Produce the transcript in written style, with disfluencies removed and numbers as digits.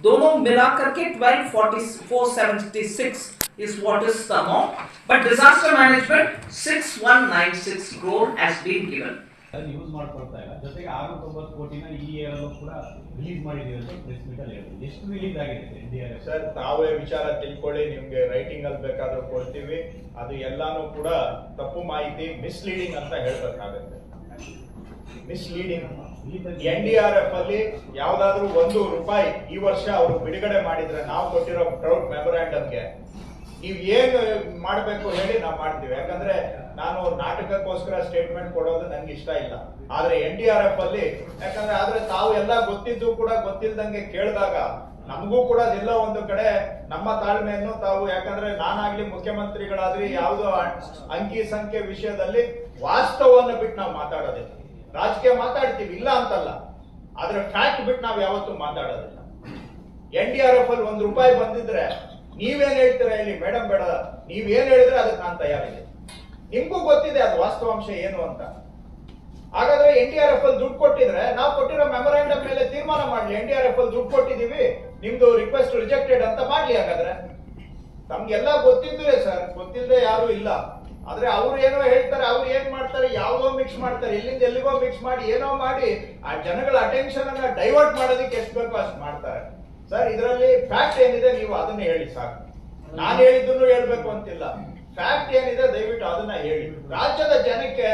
दोनों मिला करके 12,476 is what is the amount, but disaster management 6,196 crore has been given. Use ಮಾಡ್ಕೊಳ್ತಾ ಇಲ್ಲ. ಜೊತೆಗೆ 690 ಕೋಟಿನ ಈ ಇಯರಲ್ಲೂ ಕೂಡ ರಿಲೀಸ್ ಮಾಡಿದೀವಿ ಅಂತ ಪ್ರೆಸ್ ಮೀಟ್ ಅಲ್ಲಿ ಹೇಳಿದ್ರು. ಎಷ್ಟು ರಿಲೀಸ್ ಆಗಿದೆ NDRF? ಸರ್, ತಾವೇ ವಿಚಾರ ತಿಳ್ಕೊಳ್ಳಿ, ನಿಮ್ಗೆ ರೈಟಿಂಗ್ ಅಲ್ಲಿ ಬೇಕಾದ್ರೂ ಕೊಡ್ತೀವಿ. ಅದು ಎಲ್ಲಾನು ಕೂಡ ತಪ್ಪು ಮಾಹಿತಿ, ಮಿಸ್ಲೀಡಿಂಗ್ ಅಂತ ಹೇಳ್ಬೇಕಾಗುತ್ತೆ. ಮಿಸ್ಲೀಡಿಂಗ್. NDRF ಅಲ್ಲಿ ಯಾವ್ದಾದ್ರು ₹1 ಈ ವರ್ಷ ಅವರು ಬಿಡುಗಡೆ ಮಾಡಿದ್ರೆ ನಾವು ಕೊಟ್ಟಿರೋ ಟ್ರೌಟ್ ಮೆಮೊರಾಂಡಮ್ಗೆ ನೀವ್ ಏನ್ ಮಾಡ್ಬೇಕು ಹೇಳಿ ನಾವು ಮಾಡ್ತೀವಿ. ಯಾಕಂದ್ರೆ ನಾನು ನಾಟಕಕ್ಕೋಸ್ಕರ ಸ್ಟೇಟ್ಮೆಂಟ್ ಕೊಡೋದು ನನ್ಗೆ ಇಷ್ಟ ಇಲ್ಲ. ಆದ್ರೆ NDRF ಅಲ್ಲಿ ಆದ್ರೆ ತಾವು ಎಲ್ಲ ಗೊತ್ತಿದ್ದು ಕೂಡ ಗೊತ್ತಿಲ್ದಂಗೆ ಕೇಳಿದಾಗ ನಮಗೂ ಕೂಡ ಅದೆಲ್ಲ ಒಂದು ಕಡೆ ನಮ್ಮ ತಾಳ್ಮೆಯನ್ನು ತಾವು, ಯಾಕಂದ್ರೆ ನಾನಾಗ್ಲಿ ಮುಖ್ಯಮಂತ್ರಿಗಳಾದ್ರಿ ಯಾವ್ದು ಅಂಕಿ ಸಂಖ್ಯೆ ವಿಷಯದಲ್ಲಿ ವಾಸ್ತವವನ್ನು ಬಿಟ್ಟು ನಾವು ಮಾತಾಡೋದಿಲ್ಲ. ರಾಜಕೀಯ ಮಾತಾಡ್ತೀವಿ, ಇಲ್ಲ ಅಂತಲ್ಲ, ಆದ್ರೆ ಫ್ಯಾಕ್ಟ್ ಬಿಟ್ಟು ನಾವು ಯಾವತ್ತೂ ಮಾತಾಡೋದಿಲ್ಲ. NDRF ಅಲ್ಲಿ ₹1 ಬಂದಿದ್ರೆ ನೀವೇನ್ ಹೇಳ್ತೀರಾ ಹೇಳಿ ಮೇಡಮ್? ಬೇಡ, ನೀವೇನ್ ಹೇಳಿದ್ರೆ ಅದಕ್ಕೆ ನಾನು ತಯಾರಿದೆ. ನಿಮ್ಗೂ ಗೊತ್ತಿದೆ ಅದು ವಾಸ್ತವಾಂಶ ಏನು ಅಂತ. ಹಾಗಾದ್ರೆ NDRF ಅಲ್ಲಿ ದುಡ್ಡು ಕೊಟ್ಟಿದ್ರೆ ನಾವು ಕೊಟ್ಟಿರೋ ಮೆಮೊರಾಂಡಮ್ ಮೇಲೆ ತೀರ್ಮಾನ ಮಾಡ್ಲಿ. NDRF ಅಲ್ಲಿ ದುಡ್ಡು ಕೊಟ್ಟಿದೀವಿ, ನಿಮ್ದು ರಿಕ್ವೆಸ್ಟ್ ರಿಜೆಕ್ಟೆಡ್ ಅಂತ ಮಾಡ್ಲಿ. ಹಾಗಾದ್ರೆ ತಮ್ಗೆಲ್ಲ ಗೊತ್ತಿದ್ರೆ ಸರ್, ಗೊತ್ತಿಲ್ಲದೆ ಯಾರು ಇಲ್ಲ. ಆದ್ರೆ ಅವ್ರು ಏನೋ ಹೇಳ್ತಾರೆ, ಅವ್ರು ಏನ್ ಮಾಡ್ತಾರೆ, ಯಾವ್ದೋ ಮಿಕ್ಸ್ ಮಾಡ್ತಾರೆ, ಎಲ್ಲಿಂದ ಎಲ್ಲಿಗೋ ಮಿಕ್ಸ್ ಮಾಡಿ ಏನೋ ಮಾಡಿ ಆ ಜನಗಳ ಅಟೆನ್ಷನ್ ಅನ್ನ ಡೈವರ್ಟ್ ಮಾಡೋದಕ್ಕೆ ಎಷ್ಟು ಬೇಕೋ ಅಷ್ಟು ಮಾಡ್ತಾರೆ. ಸರ್, ಇದರಲ್ಲಿ ಫ್ಯಾಕ್ಟ್ ಏನಿದೆ ನೀವು ಅದನ್ನ ಹೇಳಿ ಸಾಕು. ನಾನು ಹೇಳಿದ್ದನ್ನು ಹೇಳ್ಬೇಕು ಅಂತಿಲ್ಲ. ಫ್ಯಾಕ್ಟ್ ಏನಿದೆ ದಯವಿಟ್ಟು ಅದನ್ನ ಹೇಳಿ. ರಾಜ್ಯದ ಜನಕ್ಕೆ